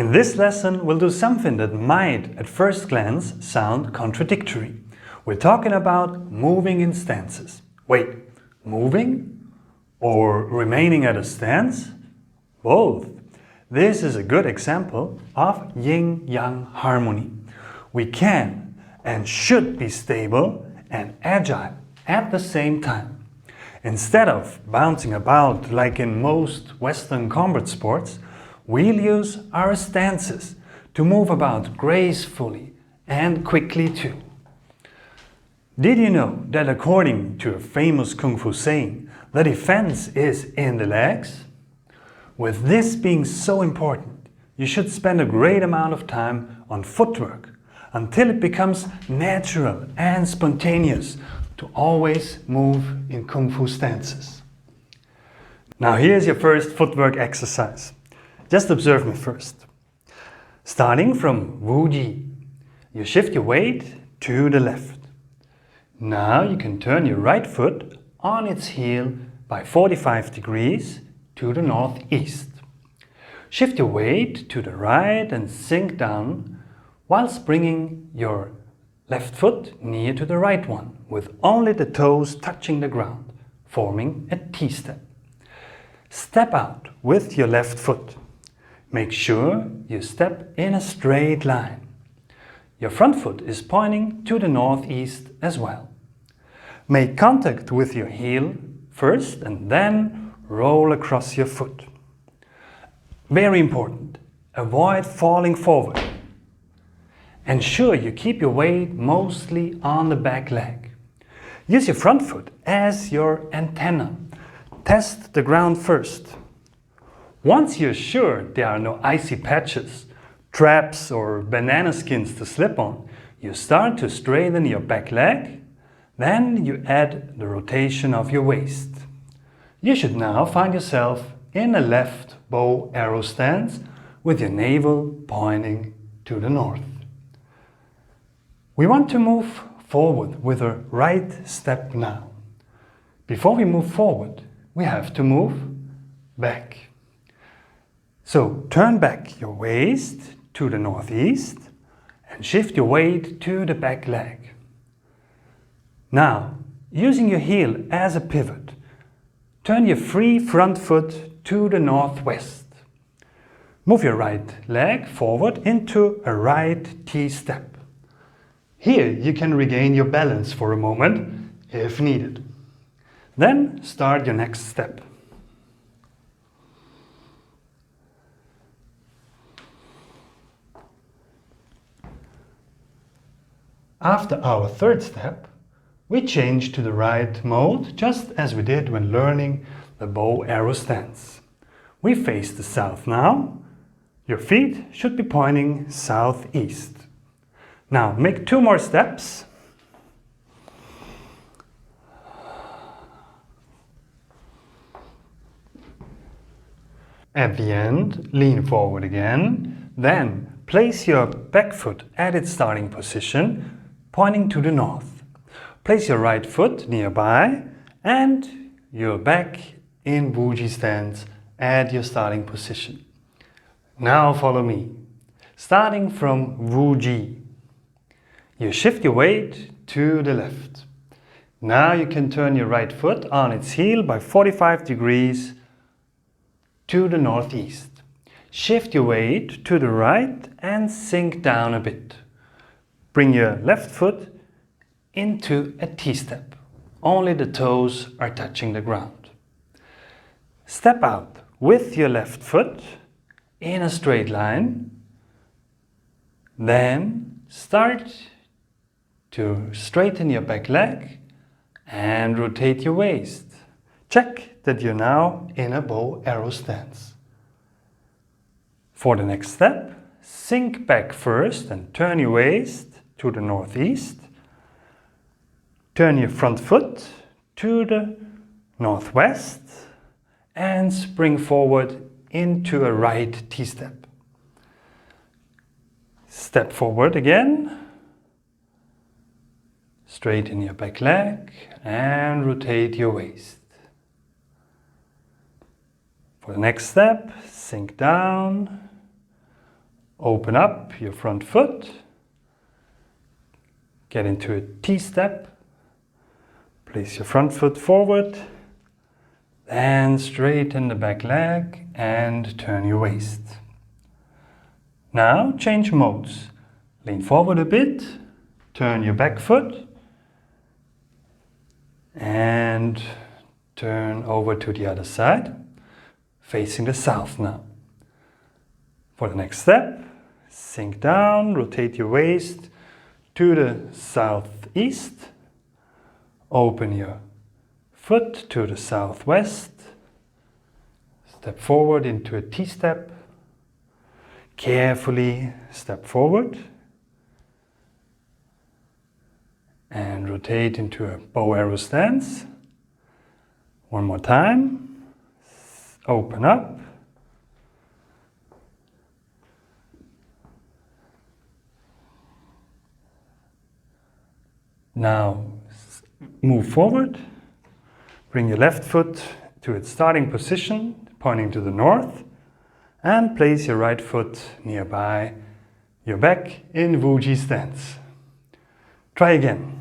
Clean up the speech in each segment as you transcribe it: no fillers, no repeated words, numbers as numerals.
In this lesson, we'll do something that might, at first glance, sound contradictory. We're talking about moving in stances. Wait, moving? Or remaining at a stance? Both. This is a good example of yin-yang harmony. We can and should be stable and agile at the same time. Instead of bouncing about like in most Western combat sports, we'll use our stances to move about gracefully and quickly too. Did you know that according to a famous Kung Fu saying, the defense is in the legs? With this being so important, you should spend a great amount of time on footwork until it becomes natural and spontaneous to always move in Kung Fu stances. Now here's your first footwork exercise. Just observe me first. Starting from Wu Ji, you shift your weight to the left. Now you can turn your right foot on its heel by 45 degrees to the northeast. Shift your weight to the right and sink down whilst bringing your left foot near to the right one with only the toes touching the ground, forming a T-step. Step out with your left foot. Make sure you step in a straight line. Your front foot is pointing to the northeast as well. Make contact with your heel first and then roll across your foot. Very important, avoid falling forward. Ensure you keep your weight mostly on the back leg. Use your front foot as your antenna. Test the ground first. Once you're sure there are no icy patches, traps or banana skins to slip on, you start to straighten your back leg, then you add the rotation of your waist. You should now find yourself in a left bow arrow stance with your navel pointing to the north. We want to move forward with a right step now. Before we move forward, we have to move back. So turn back your waist to the northeast and shift your weight to the back leg. Now, using your heel as a pivot, turn your free front foot to the northwest. Move your right leg forward into a right T-step. Here you can regain your balance for a moment if needed. Then start your next step. After our third step, we change to the right mode just as we did when learning the bow arrow stance. We face the south now. Your feet should be pointing southeast. Now make 2 more steps. At the end, lean forward again. Then place your back foot at its starting position, pointing to the north. Place your right foot nearby and you're back in Wu Ji stance at your starting position. Now follow me. Starting from Wu Ji, you shift your weight to the left. Now you can turn your right foot on its heel by 45 degrees to the northeast. Shift your weight to the right and sink down a bit. Bring your left foot into a T-step. Only the toes are touching the ground. Step out with your left foot in a straight line. Then start to straighten your back leg and rotate your waist. Check that you're now in a bow arrow stance. For the next step, sink back first and turn your waist to the northeast. Turn your front foot to the northwest and spring forward into a right T-step. Step forward again. Straighten your back leg and rotate your waist. For the next step, sink down, Open up your front foot. Get into a T-step. Place your front foot forward. Then straighten the back leg and turn your waist. Now change modes. Lean forward a bit. Turn your back foot. And turn over to the other side. Facing the south now. For the next step, sink down, rotate your waist to the southeast. Open your foot to the southwest. Step forward into a T-step. Carefully step forward. And rotate into a bow arrow stance. One more time. Open up. Now move forward. Bring your left foot to its starting position, pointing to the north, and place your right foot nearby your back in Wuji stance. Try again.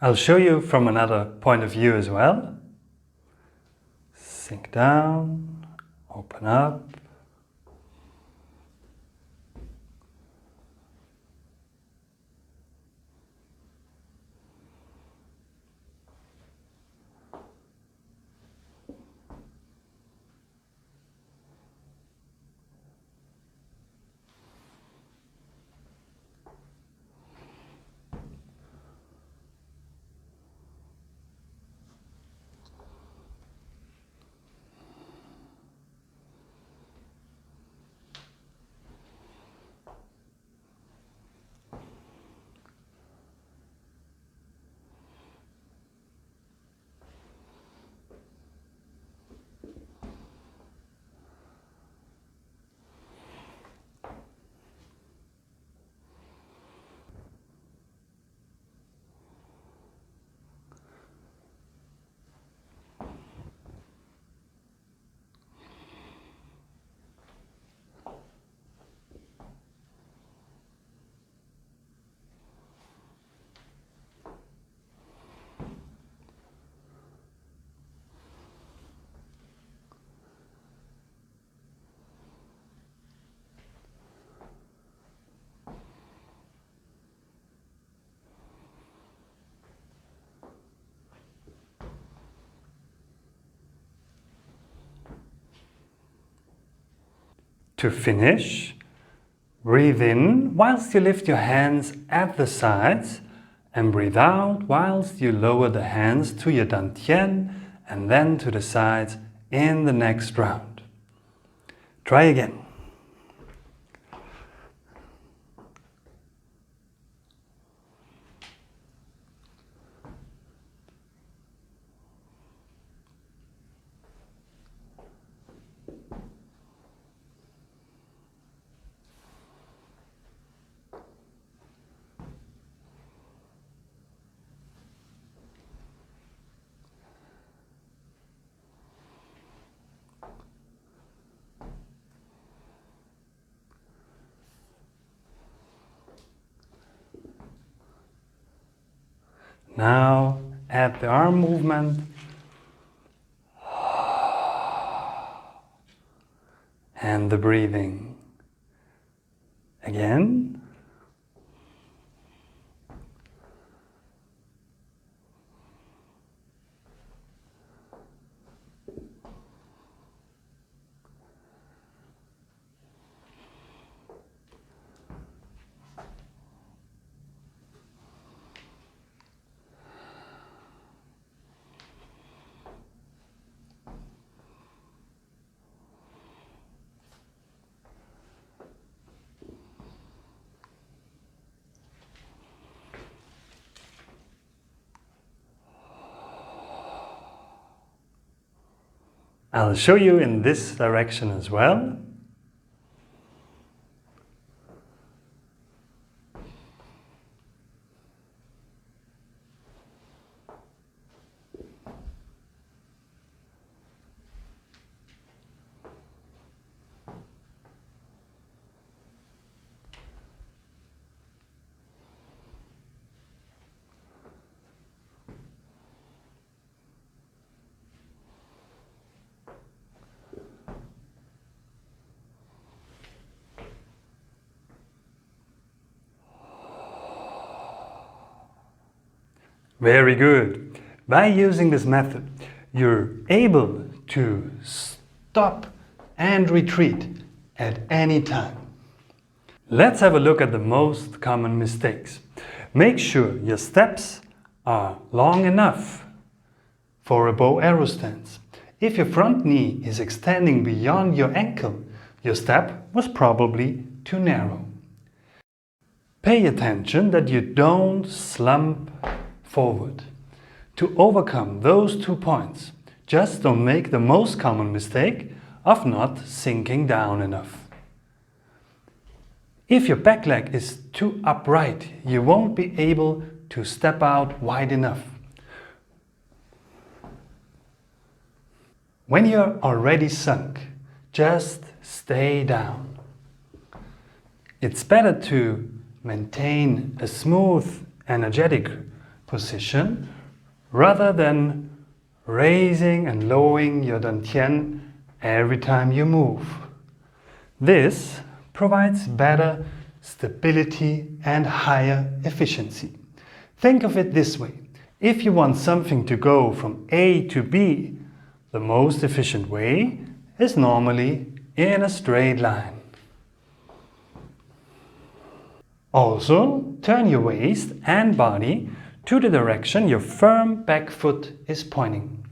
I'll show you from another point of view as well. Sink down, open up. To finish, breathe in whilst you lift your hands at the sides and breathe out whilst you lower the hands to your dantian and then to the sides in the next round. Try again. Now add the arm movement and the breathing. Again. I'll show you in this direction as well. Very good. By using this method, you're able to stop and retreat at any time. Let's have a look at the most common mistakes. Make sure your steps are long enough for a bow arrow stance. If your front knee is extending beyond your ankle, your step was probably too narrow. Pay attention that you don't slump forward. To overcome those 2 points, just don't make the most common mistake of not sinking down enough. If your back leg is too upright, you won't be able to step out wide enough. When you're already sunk, just stay down. It's better to maintain a smooth, energetic position rather than raising and lowering your dantian every time you move. This provides better stability and higher efficiency. Think of it this way. If you want something to go from A to B, the most efficient way is normally in a straight line. Also, turn your waist and body to the direction your firm back foot is pointing.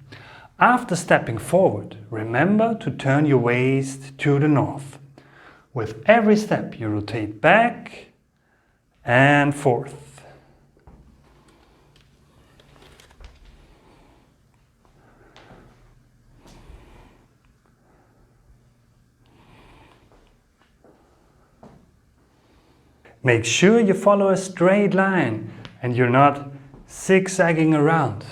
After stepping forward, remember to turn your waist to the north. With every step, you rotate back and forth. Make sure you follow a straight line and you're not zigzagging around.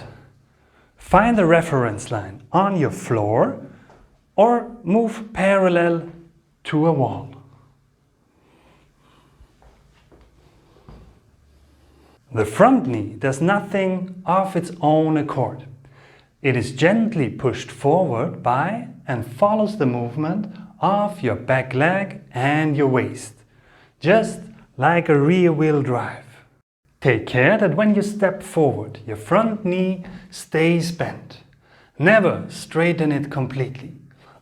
Find the reference line on your floor or move parallel to a wall. The front knee does nothing of its own accord. It is gently pushed forward by and follows the movement of your back leg and your waist, just like a rear-wheel drive. Take care that when you step forward, your front knee stays bent. Never straighten it completely.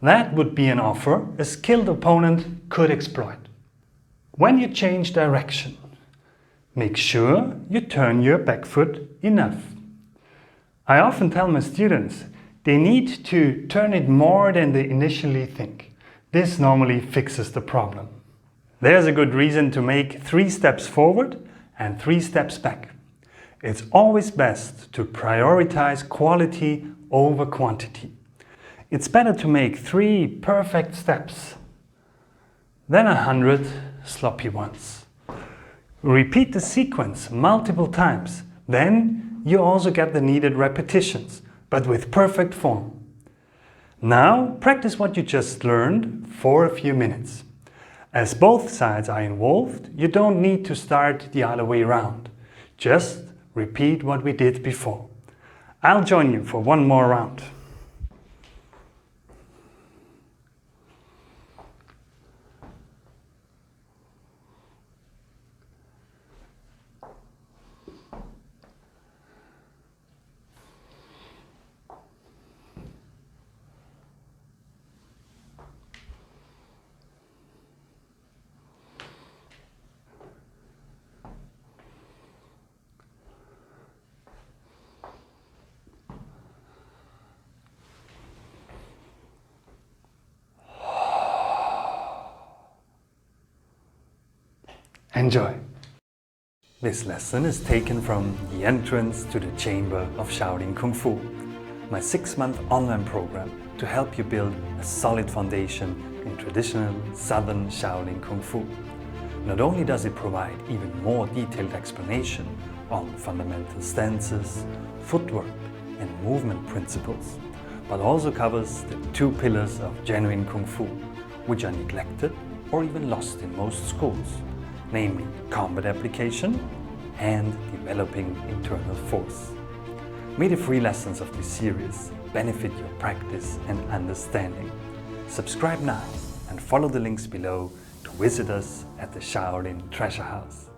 That would be an offer a skilled opponent could exploit. When you change direction, make sure you turn your back foot enough. I often tell my students they need to turn it more than they initially think. This normally fixes the problem. There's a good reason to make 3 steps forward and 3 steps back. It's always best to prioritize quality over quantity. It's better to make 3 perfect steps than 100 sloppy ones. Repeat the sequence multiple times, then you also get the needed repetitions, but with perfect form. Now practice what you just learned for a few minutes. As both sides are involved, you don't need to start the other way around. Just repeat what we did before. I'll join you for one more round. Enjoy! This lesson is taken from the entrance to the chamber of Shaolin Kung Fu. my 6-month online program to help you build a solid foundation in traditional Southern Shaolin Kung Fu. Not only does it provide even more detailed explanation on fundamental stances, footwork and movement principles, but also covers the 2 pillars of genuine Kung Fu, which are neglected or even lost in most schools, namely combat application and developing internal force. May the free lessons of this series benefit your practice and understanding. Subscribe now and follow the links below to visit us at the Shaolin Treasure House.